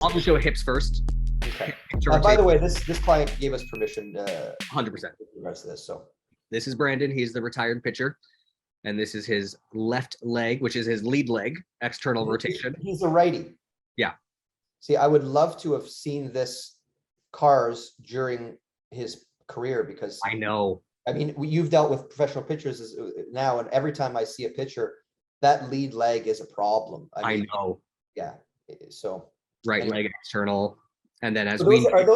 I'll just show hips first. Okay. By the way, this client gave us permission 100%. with regards to this. So this is Brandon. He's the retired pitcher. And this is his left leg, which is his lead leg, external rotation. He's a righty. Yeah. See, I would love to have seen this cars during his career because I know. I mean, you've dealt with professional pitchers now, and every time I see a pitcher, that lead leg is a problem. I know. Yeah. So right leg external, and then as so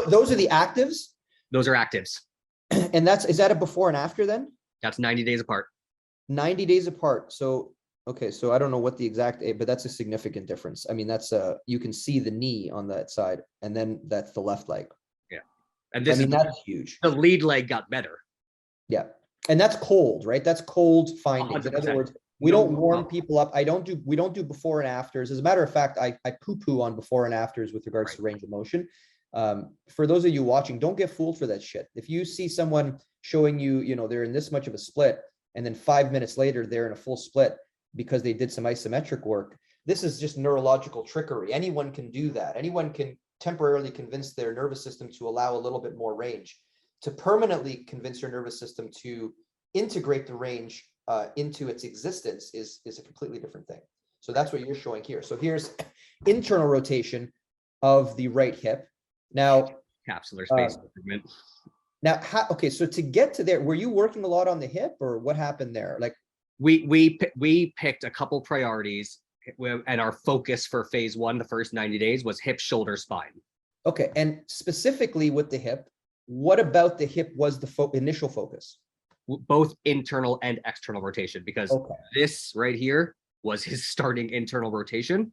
those are the actives. Those are actives. And is that a before and after then? That's 90 days apart. 90 days apart. So okay, so I don't know what the exact, but that's a significant difference. I mean, that's you can see the knee on that side, and then that's the left leg. Yeah, and this that's huge. The lead leg got better. Yeah, and that's cold, right? That's cold findings. 100%. In other words, we don't warm people up. We don't do before and afters. As a matter of fact, I poo-poo on before and afters with regards to range of motion. For those of you watching, don't get fooled for that shit. If you see someone showing you, they're in this much of a split, and then 5 minutes later they're in a full split because they did some isometric work, this is just neurological trickery. Anyone can do that. Anyone can temporarily convince their nervous system to allow a little bit more range. To permanently convince your nervous system to integrate the range into its existence is a completely different thing. So that's what you're showing here. So here's internal rotation of the right hip. Now, capsular space improvement. Now, okay, so to get to there, were you working a lot on the hip, or what happened there? Like, we picked a couple priorities, and our focus for phase one, the first 90 days, was hip, shoulder, spine. Okay, and specifically with the hip, what about the hip was the initial focus? Both internal and external rotation, because this right here was his starting internal rotation.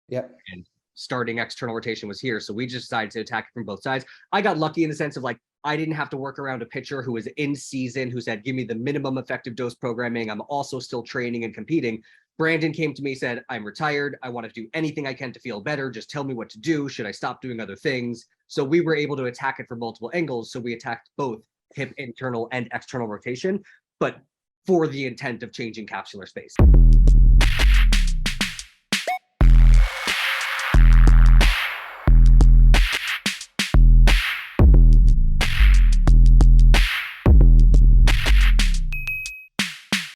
Yeah. And starting external rotation was here. So we just decided to attack it from both sides. I got lucky in the sense of like, I didn't have to work around a pitcher who was in season, who said, give me the minimum effective dose programming. I'm also still training and competing. Brandon came to me, said, I'm retired. I want to do anything I can to feel better. Just tell me what to do. Should I stop doing other things? So we were able to attack it from multiple angles. So we attacked both hip internal and external rotation, but for the intent of changing capsular space.